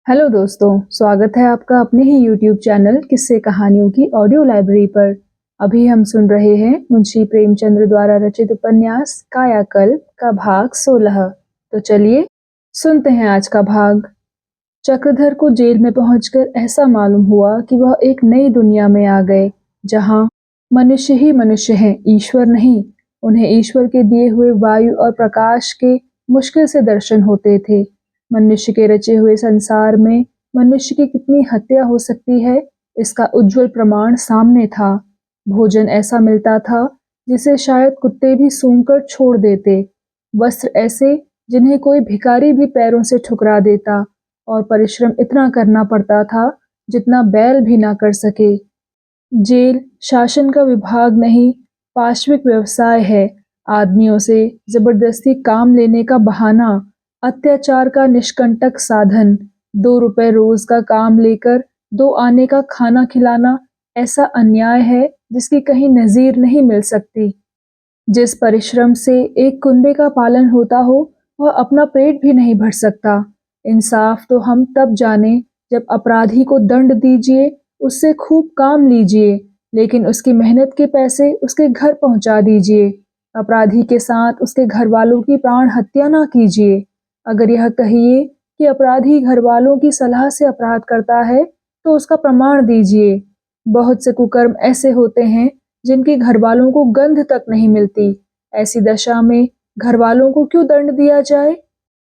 Hello दोस्तों, स्वागत है आपका अपने ही यूट्यूब चैनल किस्से कहानियों की ऑडियो लाइब्रेरी पर। अभी हम सुन रहे हैं मुंशी प्रेमचंद्र द्वारा रचित उपन्यास कायाकल्प का भाग 16। तो चलिए सुनते हैं आज का भाग। चक्रधर को जेल में पहुंचकर ऐसा मालूम हुआ कि वह एक नई दुनिया में आ गए, जहां मनुष्य ही मनुष्य हैं, ईश्वर नहीं। उन्हें ईश्वर के दिए हुए वायु और प्रकाश के मुश्किल से दर्शन होते थे। मनुष्य के रचे हुए संसार में मनुष्य की कितनी हत्या हो सकती है, इसका उज्जवल प्रमाण सामने था। भोजन ऐसा मिलता था जिसे शायद कुत्ते भी सूंघकर छोड़ देते। वस्त्र ऐसे जिन्हें कोई भिखारी भी पैरों से ठुकरा देता, और परिश्रम इतना करना पड़ता था जितना बैल भी ना कर सके। जेल शासन का विभाग नहीं, पाशविक व्यवसाय है। आदमियों से जबरदस्ती काम लेने का बहाना, अत्याचार का निष्कंटक साधन। 2 रुपए रोज का काम लेकर 2 आने का खाना खिलाना ऐसा अन्याय है जिसकी कहीं नजीर नहीं मिल सकती। जिस परिश्रम से एक कुंबे का पालन होता हो, वह अपना पेट भी नहीं भर सकता। इंसाफ तो हम तब जाने जब अपराधी को दंड दीजिए, उससे खूब काम लीजिए, लेकिन उसकी मेहनत के पैसे उसके घर पहुंचा दीजिए। अपराधी के साथ उसके घर वालों की प्राण हत्या ना कीजिए। अगर यह कहिए कि अपराधी घर वालों की सलाह से अपराध करता है, तो उसका प्रमाण दीजिए। बहुत से कुकर्म ऐसे होते हैं जिनके घर वालों को गंध तक नहीं मिलती। ऐसी दशा में घर वालों को क्यों दंड दिया जाए?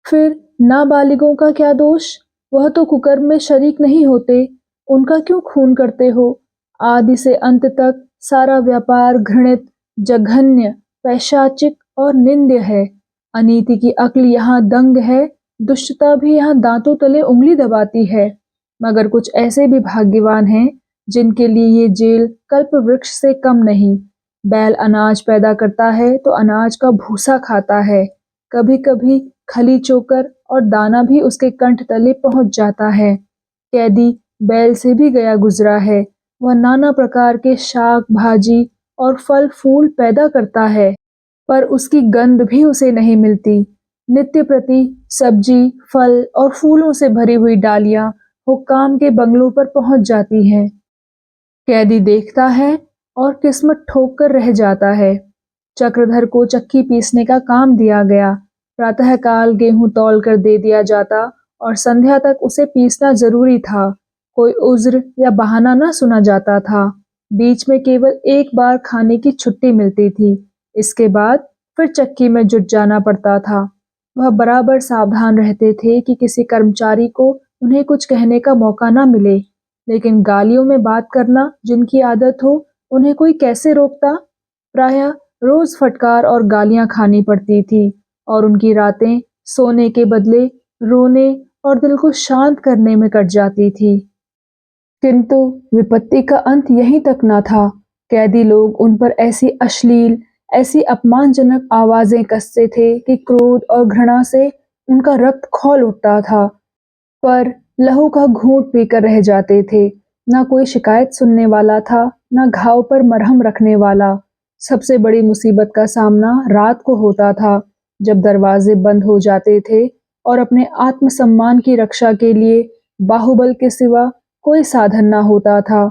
फिर नाबालिगों का क्या दोष? वह तो कुकर्म में शरीक नहीं होते, उनका क्यों खून करते हो? आदि से अंत तक सारा व्यापार घृणित, जघन्य, पैशाचिक और निंद्य है। अनीति की अक्ल यहाँ दंग है, दुष्टता भी यहाँ दांतों तले उंगली दबाती है। मगर कुछ ऐसे भी भाग्यवान हैं जिनके लिए ये जेल कल्प वृक्ष से कम नहीं। बैल अनाज पैदा करता है तो अनाज का भूसा खाता है। कभी कभी खली चोकर और दाना भी उसके कंठ तले पहुंच जाता है। कैदी बैल से भी गया गुजरा है। वह नाना प्रकार के शाक भाजी और फल फूल पैदा करता है, पर उसकी गंध भी उसे नहीं मिलती। नित्य प्रति सब्जी, फल और फूलों से भरी हुई डालियां हुक्काम के बंगलों पर पहुंच जाती हैं। कैदी देखता है और किस्मत ठोक कर रह जाता है। चक्रधर को चक्की पीसने का काम दिया गया। प्रातःकाल गेहूं तौल कर दे दिया जाता और संध्या तक उसे पीसना जरूरी था। कोई उज्र या बहाना न सुना जाता था। बीच में केवल एक बार खाने की छुट्टी मिलती थी। इसके बाद फिर चक्की में जुट जाना पड़ता था। वह बराबर सावधान रहते थे कि किसी कर्मचारी को उन्हें कुछ कहने का मौका न मिले, लेकिन गालियों में बात करना जिनकी आदत हो, उन्हें कोई कैसे रोकता? प्रायः रोज फटकार और गालियां खानी पड़ती थी, और उनकी रातें सोने के बदले रोने और दिल को शांत करने में कट जाती थी। किंतु विपत्ति का अंत यहीं तक न था। कैदी लोग उन पर ऐसी अश्लील, ऐसी अपमानजनक आवाजें कसते थे कि क्रोध और घृणा से उनका रक्त खौल उठता था, पर लहू का घूंट पीकर रह जाते थे। ना कोई शिकायत सुनने वाला था, ना घाव पर मरहम रखने वाला। सबसे बड़ी मुसीबत का सामना रात को होता था, जब दरवाजे बंद हो जाते थे और अपने आत्मसम्मान की रक्षा के लिए बाहुबल के सिवा कोई साधन ना होता था।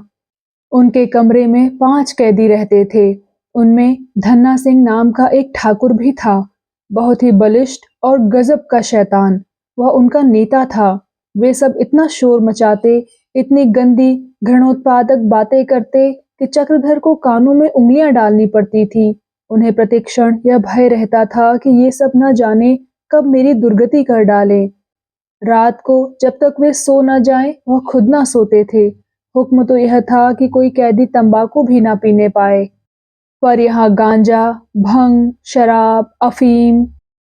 उनके कमरे में 5 कैदी रहते थे। उनमें धन्ना सिंह नाम का एक ठाकुर भी था, बहुत ही बलिष्ठ और गजब का शैतान। वह उनका नेता था। वे सब इतना शोर मचाते, इतनी गंदी घृणोत्पादक बातें करते कि चक्रधर को कानों में उंगलियां डालनी पड़ती थी। उन्हें प्रतिक्षण यह भय रहता था कि ये सब न जाने कब मेरी दुर्गति कर डाले। रात को जब तक वे सो न जाएं, वह खुद ना सोते थे। हुक्म तो यह था कि कोई कैदी तंबाकू भी ना पीने पाए, पर यहाँ गांजा, भंग, शराब, अफीम,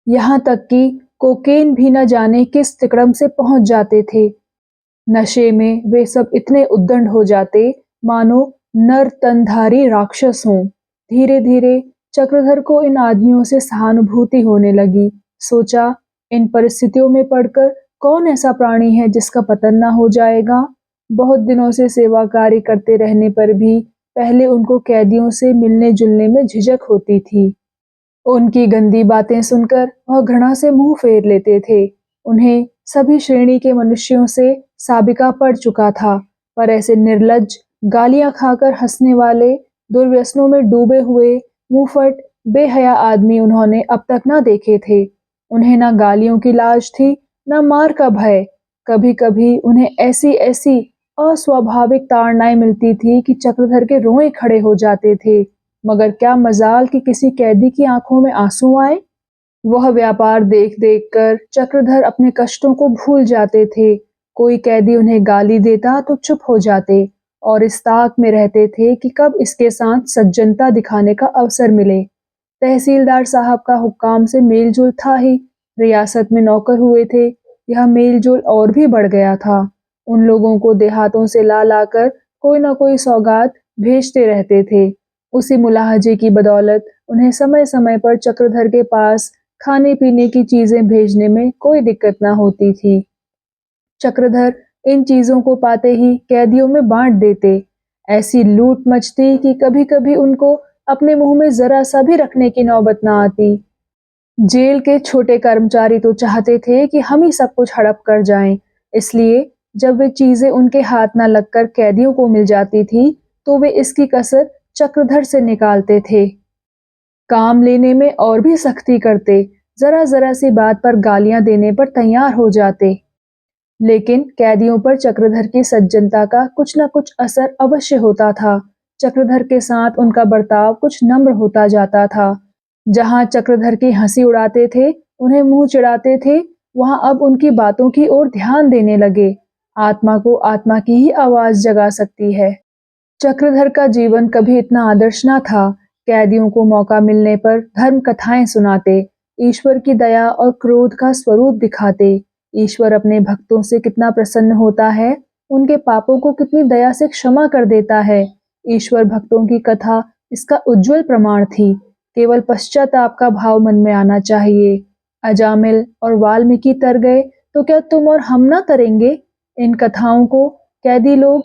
यहाँ तक कि कोकेन भी न जाने किस तिकड़म से पहुंच जाते थे। नशे में वे सब इतने उद्दंड हो जाते मानो नर तनधारी राक्षस हों। धीरे धीरे चक्रधर को इन आदमियों से सहानुभूति होने लगी। सोचा, इन परिस्थितियों में पड़कर कौन ऐसा प्राणी है जिसका पतन ना हो जाएगा। बहुत दिनों से सेवा कार्य करते रहने पर भी पहले उनको कैदियों से मिलने जुलने में झिझक होती थी। उनकी गंदी बातें सुनकर वह घृणा से मुंह फेर लेते थे। उन्हें सभी श्रेणी के मनुष्यों से साबिका पड़ चुका था, पर ऐसे निर्लज्ज, गालियां खाकर हंसने वाले, दुर्व्यसनों में डूबे हुए, मुंहफट, बेहया आदमी उन्होंने अब तक न देखे थे। उन्हें न गालियों की लाज थी, न मार का भय। कभी-कभी उन्हें ऐसी-ऐसी अस्वाभाविक ताड़नाएं मिलती थी कि चक्रधर के रोएं खड़े हो जाते थे। मगर क्या मजाल कि किसी कैदी की आंखों में आंसू आए। वह व्यापार देख-देख कर चक्रधर अपने कष्टों को भूल जाते थे। कोई कैदी उन्हें गाली देता तो चुप हो जाते और इस ताक में रहते थे कि कब इसके साथ सज्जनता दिखाने का अवसर मिले। तहसीलदार साहब का हुक्काम से मेलजोल था ही, रियासत में नौकर हुए थे, यह मेलजोल और भी बढ़ गया था। उन लोगों को देहातों से ला लाकर कोई न कोई सौगात भेजते रहते थे। उसी मुलाहजे की बदौलत उन्हें समय-समय पर चक्रधर के पास खाने-पीने की चीजें भेजने में कोई दिक्कत न होती थी। चक्रधर इन चीजों को पाते ही कैदियों में बांट देते। ऐसी लूट मचती कि कभी-कभी उनको अपने मुंह में जरा सा भी रखने की नौबत न आती। जेल के छोटे कर्मचारी तो चाहते थे कि हम ही सब कुछ हड़प कर जाएं, इसलिए जब वे चीजें उनके हाथ न लगकर कैदियों को मिल जाती थी, तो वे इसकी कसर चक्रधर से निकालते थे। काम लेने में और भी सख्ती करते, जरा-जरा सी बात पर गालियां देने पर तैयार हो जाते। लेकिन कैदियों पर चक्रधर की सज्जनता का कुछ न कुछ असर अवश्य होता था। चक्रधर के साथ उनका बर्ताव कुछ नम्र होता जाता था। जहां चक्रधर की हंसी उड़ाते थे, उन्हें मुंह चिढ़ाते थे, वहां अब उनकी बातों की ओर ध्यान देने लगे। आत्मा को आत्मा की ही आवाज जगा सकती है। चक्रधर का जीवन कभी इतना आदर्श न था। कैदियों को मौका मिलने पर धर्म कथाएं सुनाते, ईश्वर की दया और क्रोध का स्वरूप दिखाते। ईश्वर अपने भक्तों से कितना प्रसन्न होता है, उनके पापों को कितनी दया से क्षमा कर देता है। ईश्वर भक्तों की कथा इसका उज्जवल प्रमाण थी। केवल पश्चाताप का भाव मन में आना चाहिए। अजामिल और वाल्मीकि तर गए तो क्या तुम और हम न तरेंगे? इन कथाओं को कैदी लोग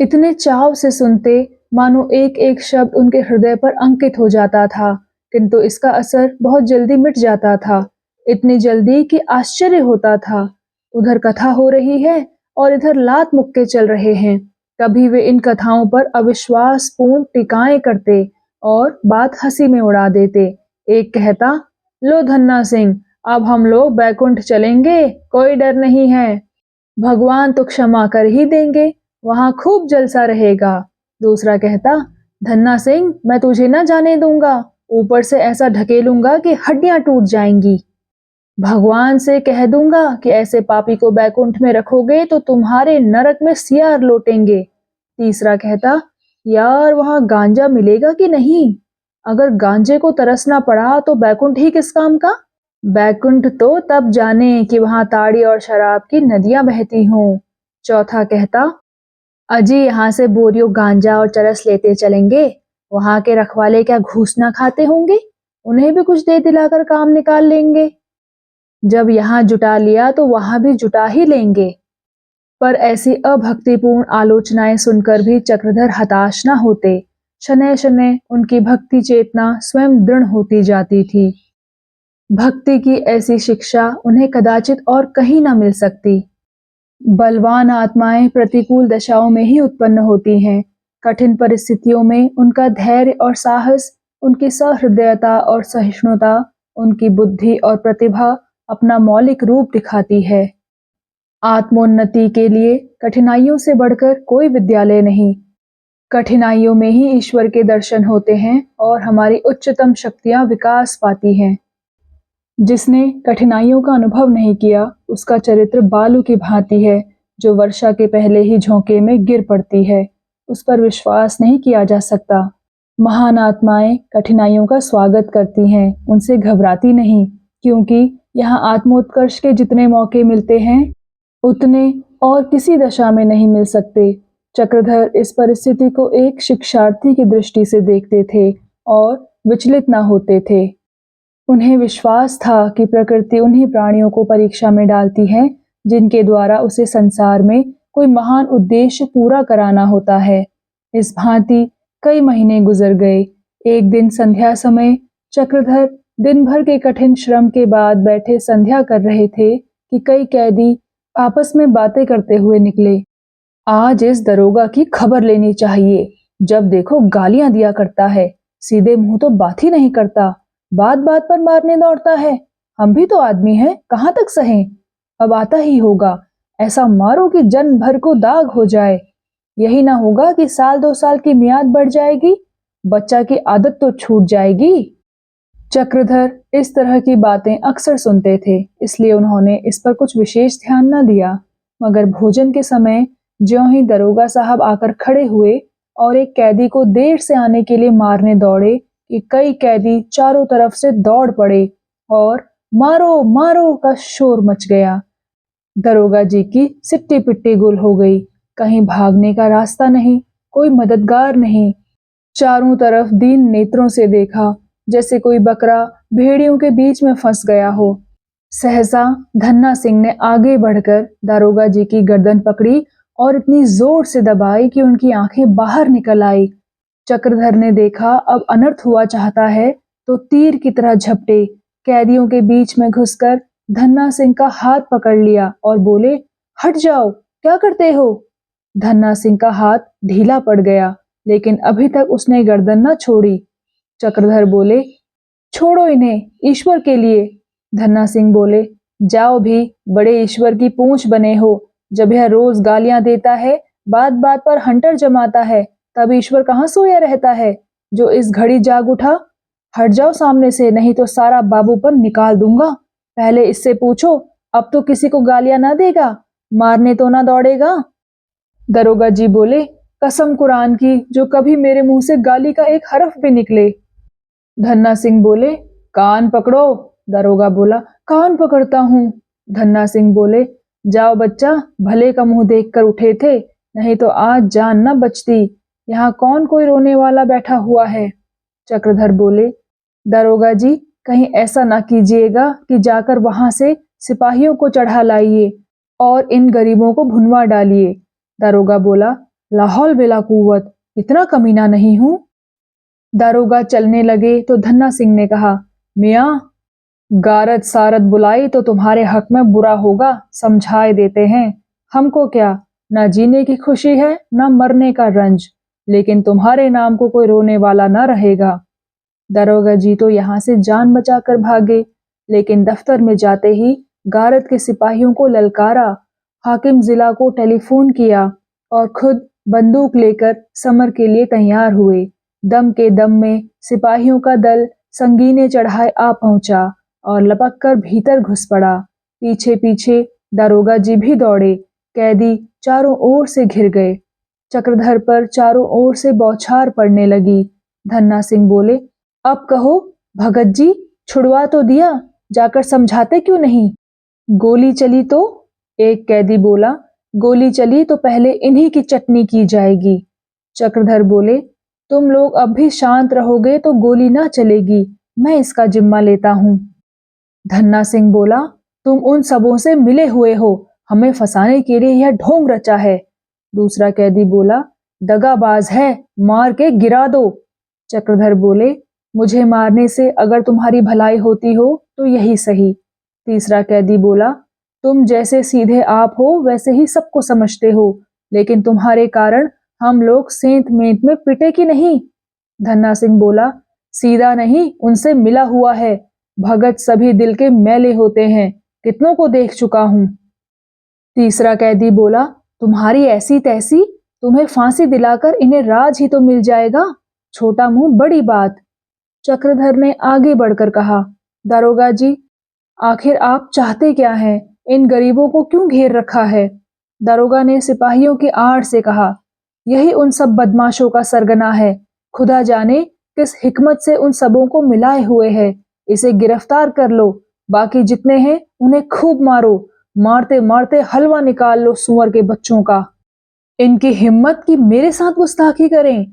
इतने चाव से सुनते, मानो एक-एक शब्द उनके हृदय पर अंकित हो जाता था, किंतु इसका असर बहुत जल्दी मिट जाता था। इतनी जल्दी कि आश्चर्य होता था। उधर कथा हो रही है और इधर लात मुक्के चल रहे हैं। कभी वे इन कथाओं पर अविश्वासपूर्ण टिकाएं करते और बात हंसी में उड़ा देते। एक कहता, लो धन्ना सिंह, अब हम लोग बैकुंठ चलेंगे, कोई डर नहीं है। भगवान तो क्षमा कर ही देंगे, वहां खूब जलसा रहेगा। दूसरा कहता, धन्ना सिंह, मैं तुझे न जाने दूंगा, ऊपर से ऐसा ढकेलूंगा कि हड्डियां टूट जाएंगी। भगवान से कह दूंगा कि ऐसे पापी को बैकुंठ में रखोगे तो तुम्हारे नरक में सियार लौटेंगे। तीसरा कहता, यार वहां गांजा मिलेगा कि नहीं? अगर गांजे को तरसना पड़ा तो बैकुंठ ही किस काम का? बैकुंठ तो तब जाने कि वहां ताड़ी और शराब की नदियां बहती हों। चौथा कहता, अजी यहाँ से बोरियों गांजा और चरस लेते चलेंगे। वहां के रखवाले क्या घूस ना खाते होंगे? उन्हें भी कुछ दे दिलाकर काम निकाल लेंगे। जब यहाँ जुटा लिया तो वहां भी जुटा ही लेंगे। पर ऐसी अभक्तिपूर्ण आलोचनाएं सुनकर भी चक्रधर हताश न होते। शनैः-शनैः उनकी भक्ति चेतना स्वयं दृढ़ होती जाती थी। भक्ति की ऐसी शिक्षा उन्हें कदाचित और कहीं न मिल सकती। बलवान आत्माएं प्रतिकूल दशाओं में ही उत्पन्न होती हैं। कठिन परिस्थितियों में उनका धैर्य और साहस, उनकी सहृदयता और सहिष्णुता, उनकी बुद्धि और प्रतिभा अपना मौलिक रूप दिखाती है। आत्मोन्नति के लिए कठिनाइयों से बढ़कर कोई विद्यालय नहीं। कठिनाइयों में ही ईश्वर के दर्शन होते हैं और हमारी उच्चतम शक्तियां विकास पाती हैं। जिसने कठिनाइयों का अनुभव नहीं किया, उसका चरित्र बालू की भांति है, जो वर्षा के पहले ही झोंके में गिर पड़ती है। उस पर विश्वास नहीं किया जा सकता। महान आत्माएं कठिनाइयों का स्वागत करती हैं, उनसे घबराती नहीं, क्योंकि यहाँ आत्मोत्कर्ष के जितने मौके मिलते हैं, उतने और किसी दशा में नहीं मिल सकते। चक्रधर इस परिस्थिति को एक शिक्षार्थी की दृष्टि से देखते थे और विचलित न होते थे। उन्हें विश्वास था कि प्रकृति उन्हीं प्राणियों को परीक्षा में डालती है, जिनके द्वारा उसे संसार में कोई महान उद्देश्य पूरा कराना होता है। इस भांति कई महीने गुजर गए। एक दिन संध्या समय चक्रधर दिन भर के कठिन श्रम के बाद बैठे संध्या कर रहे थे कि कई कैदी आपस में बातें करते हुए निकले। आज इस दरोगा की खबर लेनी चाहिए। जब देखो गालियां दिया करता है, सीधे मुंह तो बात ही नहीं करता, बात बात पर मारने दौड़ता है। हम भी तो आदमी हैं, कहाँ तक सहें। अब आता ही होगा, ऐसा मारो कि जन्म भर को दाग हो जाए। यही ना होगा कि साल 2 साल की मियाद बढ़ जाएगी, बच्चा की आदत तो छूट जाएगी। चक्रधर इस तरह की बातें अक्सर सुनते थे, इसलिए उन्होंने इस पर कुछ विशेष ध्यान न दिया। मगर भोजन के समय ज्यों ही दरोगा साहब आकर खड़े हुए और एक कैदी को देर से आने के लिए मारने दौड़े कि कई कैदी चारों तरफ से दौड़ पड़े और मारो मारो का शोर मच गया। दरोगा जी की सिट्टी पिट्टी गुल हो गई। कहीं भागने का रास्ता नहीं, कोई मददगार नहीं। चारों तरफ दीन नेत्रों से देखा, जैसे कोई बकरा भेड़ियों के बीच में फंस गया हो। सहसा धन्ना सिंह ने आगे बढ़कर दारोगा जी की गर्दन पकड़ी और इतनी जोर से दबाई कि उनकी आंखें बाहर निकल आई। चक्रधर ने देखा अब अनर्थ हुआ चाहता है, तो तीर की तरह झपटे, कैदियों के बीच में घुसकर धन्ना सिंह का हाथ पकड़ लिया और बोले, हट जाओ, क्या करते हो। धन्ना सिंह का हाथ ढीला पड़ गया, लेकिन अभी तक उसने गर्दन न छोड़ी। चक्रधर बोले, छोड़ो इन्हें, ईश्वर के लिए। धन्ना सिंह बोले, जाओ भी, बड़े ईश्वर की पूंछ बने हो। जब यह रोज गालियां देता है, बात बात पर हंटर जमाता है, तब ईश्वर कहाँ सोया रहता है जो इस घड़ी जाग उठा। हट जाओ सामने से, नहीं तो सारा बाबूपन निकाल दूंगा। पहले इससे पूछो, अब तो किसी को गालियां ना देगा, मारने तो ना दौड़ेगा। दरोगा जी बोले, कसम कुरान की, जो कभी मेरे मुंह से गाली का एक हरफ भी निकले। धन्ना सिंह बोले, कान पकड़ो। दरोगा बोला, कान पकड़ता हूँ। धन्ना सिंह बोले, जाओ बच्चा, भले का मुंह देखकर उठे थे, नहीं तो आज जान न बचती। यहाँ कौन कोई रोने वाला बैठा हुआ है। चक्रधर बोले, दरोगा जी, कहीं ऐसा ना कीजिएगा कि जाकर वहां से सिपाहियों को चढ़ा लाइए और इन गरीबों को भुनवा डालिए। दारोगा बोला, लाहौल बिला कुव्वत, इतना कमीना नहीं हूं। दारोगा चलने लगे तो धन्ना सिंह ने कहा, मियाँ, गारद सारद बुलाई तो तुम्हारे हक में बुरा होगा, समझाए देते हैं। हमको क्या, ना जीने की खुशी है ना मरने का रंज, लेकिन तुम्हारे नाम को कोई रोने वाला ना रहेगा। दारोगा जी तो यहाँ से जान बचाकर भागे, लेकिन दफ्तर में जाते ही गारद के सिपाहियों को ललकारा, हाकिम जिला को टेलीफोन किया और खुद बंदूक लेकर समर के लिए तैयार हुए। दम के दम में सिपाहियों का दल संगीने चढ़ाए आ पहुंचा और लपक कर भीतर घुस पड़ा। पीछे पीछे दारोगा जी भी दौड़े। कैदी चारों ओर से घिर गए। चक्रधर पर चारों ओर से बौछार पड़ने लगी। धन्ना सिंह बोले, अब कहो भगत जी, छुड़वा तो दिया, जाकर समझाते क्यों नहीं। गोली चली तो? एक कैदी बोला, गोली चली तो पहले इन्हीं की चटनी की जाएगी। चक्रधर बोले, तुम लोग अब भी शांत रहोगे तो गोली ना चलेगी, मैं इसका जिम्मा लेता हूँ। धन्ना सिंह बोला, तुम उन सबों से मिले हुए हो, हमें फंसाने के लिए यह ढोंग रचा है। दूसरा कैदी बोला, दगाबाज है, मार के गिरा दो। चक्रधर बोले, मुझे मारने से अगर तुम्हारी भलाई होती हो तो यही सही। तीसरा कैदी बोला, तुम जैसे सीधे आप हो वैसे ही सबको समझते हो, लेकिन तुम्हारे कारण हम लोग सेंत मेंत में पिटे की नहीं। धन्ना सिंह बोला, सीधा नहीं, उनसे मिला हुआ है। भगत सभी दिल के मैले होते हैं, कितनों को देख चुका हूं। तीसरा कैदी बोला, तुम्हारी ऐसी तैसी, तुम्हें फांसी दिलाकर इन्हें राज ही तो मिल जाएगा, छोटा मुंह बड़ी बात। चक्रधर ने आगे बढ़कर कहा, दारोगा जी, आखिर आप चाहते क्या हैं, इन गरीबों को क्यों घेर रखा है। दारोगा ने सिपाहियों की आड़ से कहा, यही उन सब बदमाशों का सरगना है, खुदा जाने किस हिकमत से उन सबों को मिलाए हुए है। इसे गिरफ्तार कर लो, बाकी जितने हैं उन्हें खूब मारो, मारते मारते हलवा निकाल लो सुअर के बच्चों का। इनकी हिम्मत कि मेरे साथ गुस्ताखी करें।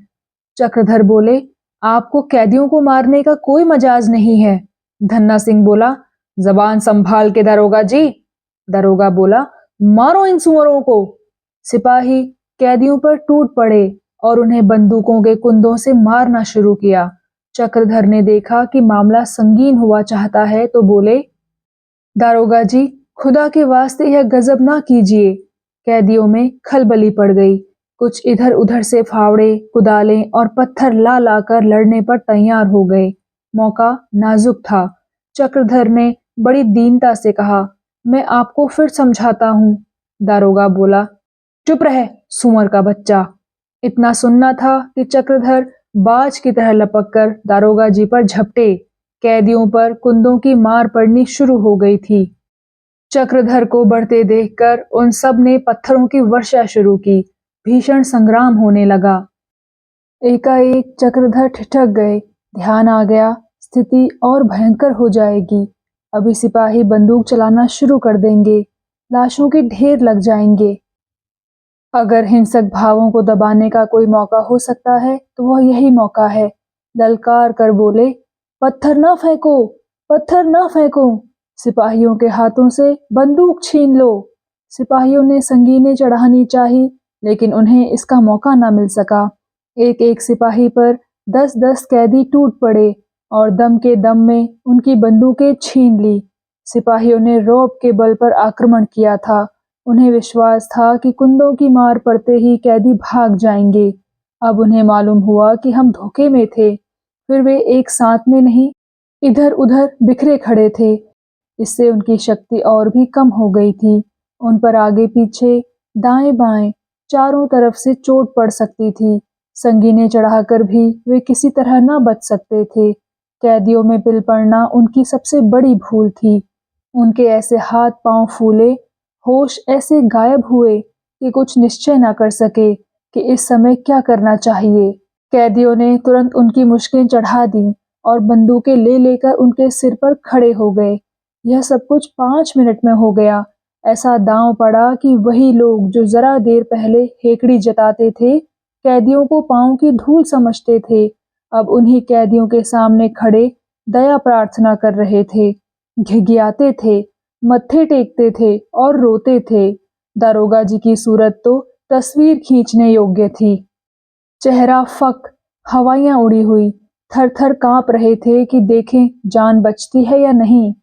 चक्रधर बोले, आपको कैदियों को मारने का कोई मजाज नहीं है। धन्ना सिंह बोला, जबान संभाल के दारोगा जी। दारोगा बोला, मारो इन सुअरों को। सिपाही कैदियों पर टूट पड़े और उन्हें बंदूकों के कुंदों से मारना शुरू किया। चक्रधर ने देखा कि मामला संगीन हुआ चाहता है तो बोले, दारोगा जी, खुदा के वास्ते यह गजब ना कीजिए। कैदियों में खलबली पड़ गई। कुछ इधर उधर से फावड़े, कुदालें और पत्थर ला लाकर लड़ने पर तैयार हो गए। मौका नाजुक था। चक्रधर ने बड़ी दीनता से कहा, मैं आपको फिर समझाता हूँ। दारोगा बोला, चुप रहे सुअर का बच्चा। इतना सुनना था कि चक्रधर बाज की तरह लपककर दारोगा जी पर झपटे। कैदियों पर कुंदों की मार पड़नी शुरू हो गई थी। चक्रधर को बढ़ते देखकर उन सब ने पत्थरों की वर्षा शुरू की। भीषण संग्राम होने लगा। एकाएक चक्रधर ठिठक गए। ध्यान आ गया, स्थिति और भयंकर हो जाएगी। अभी सिपाही बंदूक चलाना शुरू कर देंगे। लाशों के ढेर लग जाएंगे। अगर हिंसक भावों को दबाने का कोई मौका हो सकता है तो वह यही मौका है। ललकार कर बोले, पत्थर ना फेंको, पत्थर ना फेंको, सिपाहियों के हाथों से बंदूक छीन लो। सिपाहियों ने संगीनें चढ़ानी चाही, लेकिन उन्हें इसका मौका ना मिल सका। एक एक सिपाही पर 10-10 कैदी टूट पड़े और दम के दम में उनकी बंदूकें छीन ली। सिपाहियों ने रौब के बल पर आक्रमण किया था। उन्हें विश्वास था कि कुंदों की मार पड़ते ही कैदी भाग जाएंगे। अब उन्हें मालूम हुआ कि हम धोखे में थे। फिर वे एक साथ में नहीं, इधर उधर बिखरे खड़े थे। इससे उनकी शक्ति और भी कम हो गई थी। उन पर आगे पीछे, दाएं बाएं, चारों तरफ से चोट पड़ सकती थी। संगीनें चढ़ाकर भी वे किसी तरह न बच सकते थे। कैदियों में पिल पड़ना उनकी सबसे बड़ी भूल थी। उनके ऐसे हाथ पांव फूले, होश ऐसे गायब हुए कि कुछ निश्चय न कर सके कि इस समय क्या करना चाहिए। कैदियों ने तुरंत उनकी मुश्कें चढ़ा दी और बंदूकें ले लेकर उनके सिर पर खड़े हो गए। यह सब कुछ 5 मिनट में हो गया। ऐसा दांव पड़ा कि वही लोग जो जरा देर पहले हेकड़ी जताते थे, कैदियों को पांव की धूल समझते थे, अब उन्हीं कैदियों के सामने खड़े दया प्रार्थना कर रहे थे, घिघियाते थे, मत्थे टेकते थे और रोते थे। दारोगा जी की सूरत तो तस्वीर खींचने योग्य थी। चेहरा फक, हवाइयां उड़ी हुई, थर थर कांप रहे थे कि देखें जान बचती है या नहीं।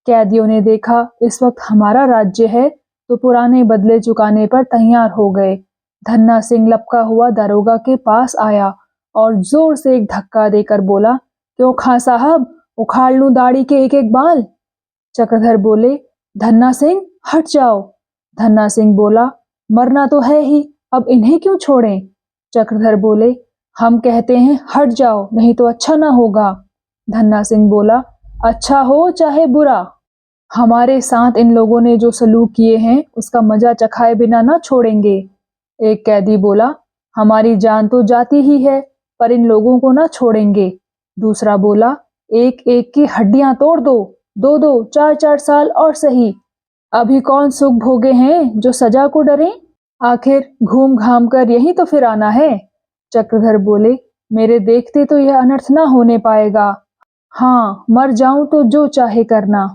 कैदियों ने देखा इस वक्त हमारा राज्य है तो पुराने बदले चुकाने पर तैयार हो गए। धन्ना सिंह लपका हुआ दारोगा के पास आया और जोर से एक धक्का देकर बोला, क्यों खां साहब, उखाड़ लूं दाढ़ी के एक एक बाल। चक्रधर बोले, धन्ना सिंह हट जाओ। धन्ना सिंह बोला, मरना तो है ही, अब इन्हें क्यों छोड़ें। चक्रधर बोले, हम कहते हैं हट जाओ, नहीं तो अच्छा ना होगा। धन्ना सिंह बोला, अच्छा हो चाहे बुरा, हमारे साथ इन लोगों ने जो सलूक किए हैं उसका मजा चखाए बिना ना छोड़ेंगे। एक कैदी बोला, हमारी जान तो जाती ही है, पर इन लोगों को ना छोड़ेंगे। दूसरा बोला, एक एक की हड्डियां तोड़ दो, 2-2, 4-4 साल और सही। अभी कौन सुख भोगे हैं जो सजा को डरे, आखिर घूम घाम कर यही तो फिर आना है। चक्रधर बोले, मेरे देखते तो यह अनर्थ ना होने पाएगा। हाँ, मर जाऊं तो जो चाहे करना।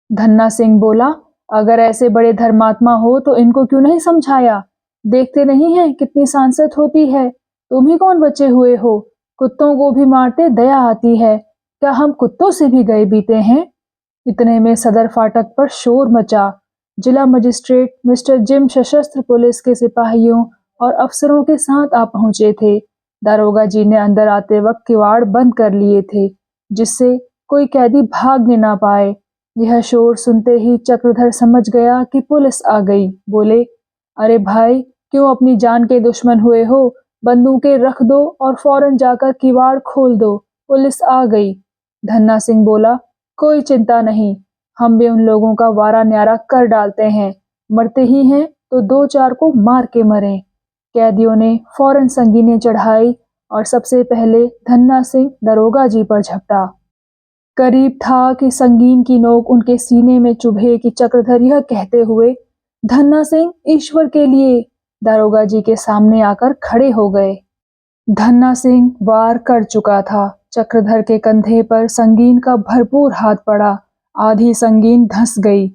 धन्ना सिंह बोला, अगर ऐसे बड़े धर्मात्मा हो तो इनको क्यों नहीं समझाया। देखते नहीं है कितनी सांसत होती है। तुम ही कौन बचे हुए हो, कुत्तों को भी मारते दया आती है। क्या हम कुत्तों से भी गए बीते हैं। इतने में सदर फाटक पर शोर मचा। जिला मजिस्ट्रेट मिस्टर जिम सशस्त्र पुलिस के सिपाहियों और अफसरों के साथ आ पहुंचे थे। दारोगा जी ने अंदर आते वक्त किवाड़ बंद कर लिए थे, जिससे कोई कैदी भाग ना पाए। यह शोर सुनते ही चक्रधर समझ गया कि पुलिस आ गई। बोले, अरे भाई, क्यों अपनी जान के दुश्मन हुए हो। बंदूकें रख दो और फौरन जाकर किवाड़ खोल दो, पुलिस आ गई। धन्ना सिंह बोला, कोई चिंता नहीं, हम भी उन लोगों का वारा न्यारा कर डालते हैं। मरते ही हैं तो 2-4 को मार के मरें। कैदियों ने फौरन संगीनें चढ़ाई और सबसे पहले धन्ना सिंह दरोगा जी पर झपटा। करीब था कि संगीन की नोक उनके सीने में चुभे कि चक्रधर यह कहते हुए, धन्ना सिंह ईश्वर के लिए, दारोगा जी के सामने आकर खड़े हो गए। धन्ना सिंह वार कर चुका था। चक्रधर के कंधे पर संगीन का भरपूर हाथ पड़ा, आधी संगीन धंस गई।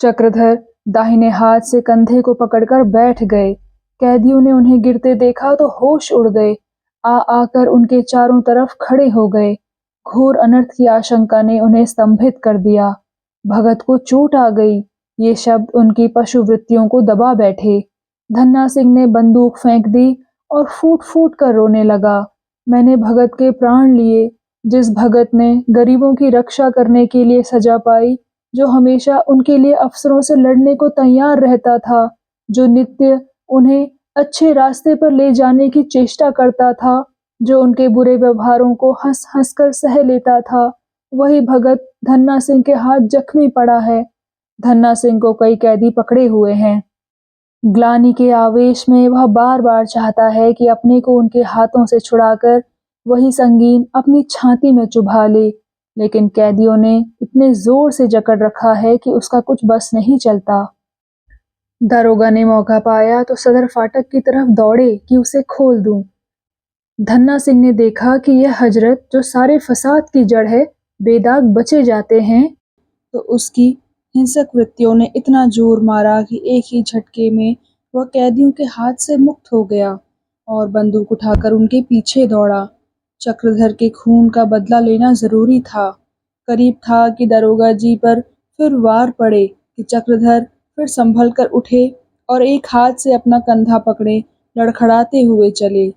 चक्रधर दाहिने हाथ से कंधे को पकड़कर बैठ गए। कैदियों ने उन्हें गिरते देखा तो होश उड़ गए, आकर उनके चारों तरफ खड़े हो गए। घोर अनर्थ की आशंका ने उन्हें स्तंभित कर दिया। भगत को चोट आ गई। ये शब्द उनकी पशु वृत्तियों को दबा बैठे। धन्ना सिंह ने बंदूक फेंक दी और फूट-फूट कर रोने लगा। मैंने भगत के प्राण लिए, जिस भगत ने गरीबों की रक्षा करने के लिए सजा पाई, जो हमेशा उनके लिए अफसरों से लड़ने को तैयार रहता था, जो नित्य उन्हें अच्छे रास्ते पर ले जाने की चेष्टा करता था, जो उनके बुरे व्यवहारों को हँस-हँस कर सह लेता था, वही भगत धन्ना सिंह के हाथ जख्मी पड़ा है। धन्ना सिंह को कई कैदी पकड़े हुए हैं। ग्लानि के आवेश में वह बार-बार चाहता है कि अपने को उनके हाथों से छुड़ाकर वही संगीन अपनी छाती में चुभा ले, लेकिन कैदियों ने इतने जोर से जकड़ रखा है कि उसका कुछ बस नहीं चलता। दरोगा ने मौका पाया तो सदर फाटक की तरफ दौड़े कि उसे खोल दूं। धन्ना सिंह ने देखा कि यह हजरत, जो सारे फसाद की जड़ है, बेदाग बचे जाते हैं, तो उसकी हिंसक वृत्तियों ने इतना जोर मारा कि एक ही झटके में वह कैदियों के हाथ से मुक्त हो गया और बंदूक उठाकर उनके पीछे दौड़ा। चक्रधर के खून का बदला लेना जरूरी था। करीब था कि दरोगा जी पर फिर वार पड़े कि चक्रधर फिर संभल कर उठे और एक हाथ से अपना कंधा पकड़े लड़खड़ाते हुए चले।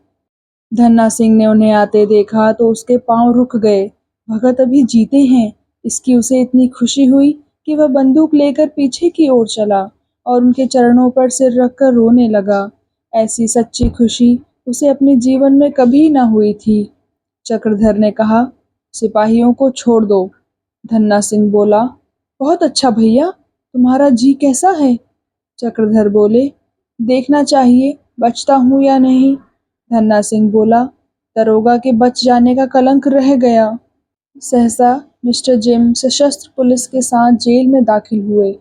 धन्ना सिंह ने उन्हें आते देखा तो उसके पांव रुक गए। भगत अभी जीते हैं, इसकी उसे इतनी खुशी हुई कि वह बंदूक लेकर पीछे की ओर चला और उनके चरणों पर सिर रखकर रोने लगा। ऐसी सच्ची खुशी उसे अपने जीवन में कभी न हुई थी। चक्रधर ने कहा, सिपाहियों को छोड़ दो। धन्ना सिंह बोला, बहुत अच्छा भैया, तुम्हारा जी कैसा है? चक्रधर बोले, देखना चाहिए बचता हूँ या नहीं। धन्ना सिंह बोला, दरोगा के बच जाने का कलंक रह गया। सहसा मिस्टर जिम सशस्त्र पुलिस के साथ जेल में दाखिल हुए।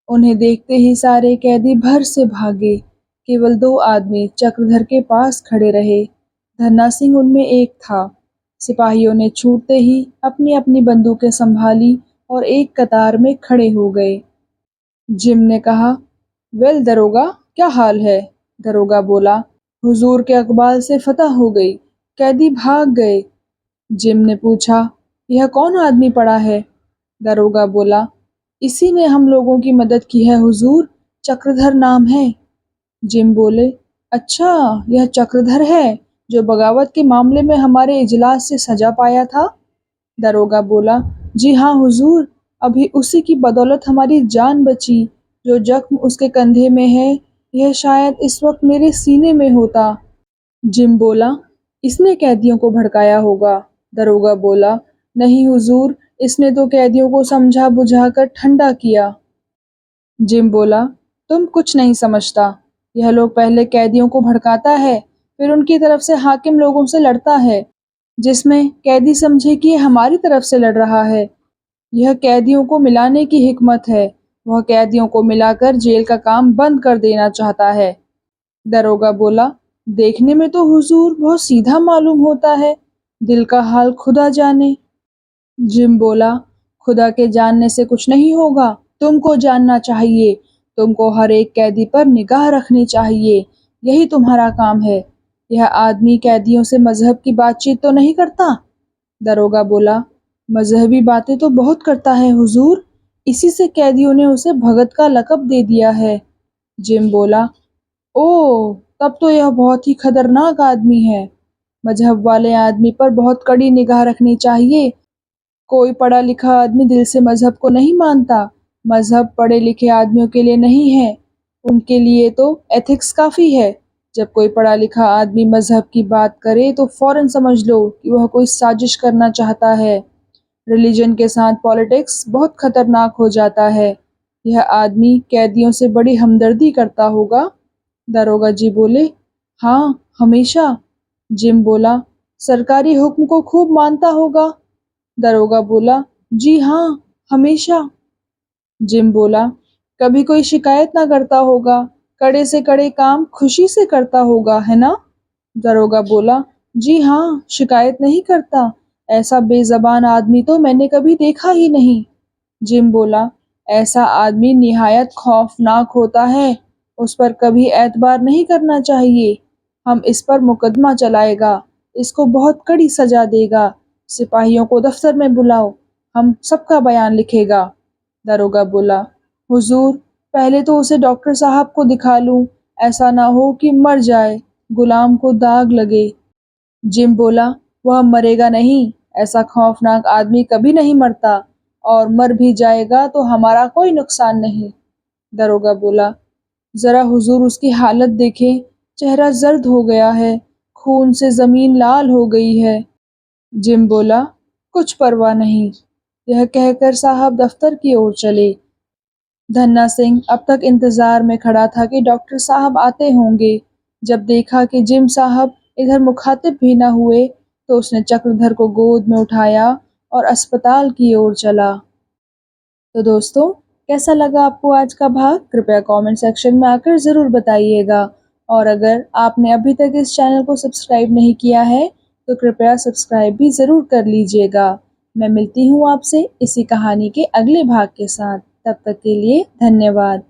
उन्हें देखते ही सारे कैदी भर से भागे। केवल 2 आदमी चक्रधर के पास खड़े रहे। धन्ना सिंह उनमें एक था। सिपाहियों ने छूटते ही अपनी अपनी बंदूकें संभाली और एक कतार में खड़े हो गए। जिम ने कहा, वेल दरोगा, क्या हाल है? दरोगा बोला, हुजूर के अकबाल से फतह हो गई, कैदी भाग गए। जिम ने पूछा, यह कौन आदमी पड़ा है? दरोगा बोला, इसी ने हम लोगों की मदद की है हुजूर, चक्रधर नाम है। जिम बोले, अच्छा, यह चक्रधर है जो बगावत के मामले में हमारे इजलास से सजा पाया था? दरोगा बोला, जी हाँ हुजूर, अभी उसी की बदौलत हमारी जान बची। जो जख्म उसके कंधे में है, यह शायद इस वक्त मेरे सीने में होता। जिम बोला, इसने कैदियों को भड़काया होगा। दरोगा बोला, नहीं हुजूर, इसने तो कैदियों को समझा बुझाकर ठंडा किया। जिम बोला, तुम कुछ नहीं समझता। यह लोग पहले कैदियों को भड़काता है, फिर उनकी तरफ से हाकिम लोगों से लड़ता है, जिसमें कैदी समझे कि यह हमारी तरफ से लड़ रहा है। यह कैदियों को मिलाने की हिकमत है। वह कैदियों को मिलाकर जेल का काम बंद कर देना चाहता है। दरोगा बोला, देखने में तो हुजूर बहुत सीधा मालूम होता है, दिल का हाल खुदा जाने। जिम बोला, खुदा के जानने से कुछ नहीं होगा, तुमको जानना चाहिए। तुमको हर एक कैदी पर निगाह रखनी चाहिए, यही तुम्हारा काम है। यह आदमी कैदियों से मजहब की बातचीत तो नहीं करता? दरोगा बोला, मजहबी बातें तो बहुत करता है हुजूर, इसी से कैदियों ने उसे भगत का लक़ब दे दिया है। जिम बोला, ओह, तब तो यह बहुत ही खतरनाक आदमी है। मजहब वाले आदमी पर बहुत कड़ी निगाह रखनी चाहिए। कोई पढ़ा लिखा आदमी दिल से मजहब को नहीं मानता। मजहब पढ़े लिखे आदमियों के लिए नहीं है, उनके लिए तो एथिक्स काफ़ी है। जब कोई पढ़ा लिखा आदमी मजहब की बात करे तो फौरन समझ लो कि वह कोई साजिश करना चाहता है। रिलीजन के साथ पॉलिटिक्स बहुत खतरनाक हो जाता है। यह आदमी कैदियों से बड़ी हमदर्दी करता होगा। दरोगा जी बोले, हाँ, हमेशा। जिम बोला, सरकारी हुक्म को खूब मानता होगा। दरोगा बोला, जी हाँ, हमेशा। जिम बोला, कभी कोई शिकायत ना करता होगा, कड़े से कड़े काम खुशी से करता होगा, है ना? दरोगा बोला, जी हाँ, शिकायत नहीं करता। ऐसा बेज़बान आदमी तो मैंने कभी देखा ही नहीं। जिम बोला, ऐसा आदमी निहायत खौफनाक होता है, उस पर कभी एतबार नहीं करना चाहिए। हम इस पर मुकदमा चलाएगा, इसको बहुत कड़ी सजा देगा। सिपाहियों को दफ्तर में बुलाओ, हम सबका बयान लिखेगा। दरोगा बोला, हुजूर, पहले तो उसे डॉक्टर साहब को दिखा लूं, ऐसा ना हो कि मर जाए, गुलाम को दाग लगे। जिम बोला, वह मरेगा नहीं, ऐसा खौफनाक आदमी कभी नहीं मरता, और मर भी जाएगा तो हमारा कोई नुकसान नहीं। दरोगा बोला, जरा हुजूर उसकी हालत देखें, चेहरा जर्द हो गया है, खून से जमीन लाल हो गई है। जिम बोला, कुछ परवाह नहीं। यह कहकर साहब दफ्तर की ओर चले। धन्ना सिंह अब तक इंतजार में खड़ा था कि डॉक्टर साहब आते होंगे। जब देखा कि जिम साहब इधर मुखातिब भी न हुए, तो उसने चक्रधर को गोद में उठाया और अस्पताल की ओर चला। तो दोस्तों, कैसा लगा आपको आज का भाग? कृपया कमेंट सेक्शन में आकर ज़रूर बताइएगा। और अगर आपने अभी तक इस चैनल को सब्सक्राइब नहीं किया है, तो कृपया सब्सक्राइब भी ज़रूर कर लीजिएगा। मैं मिलती हूँ आपसे इसी कहानी के अगले भाग के साथ। तब तक के लिए धन्यवाद।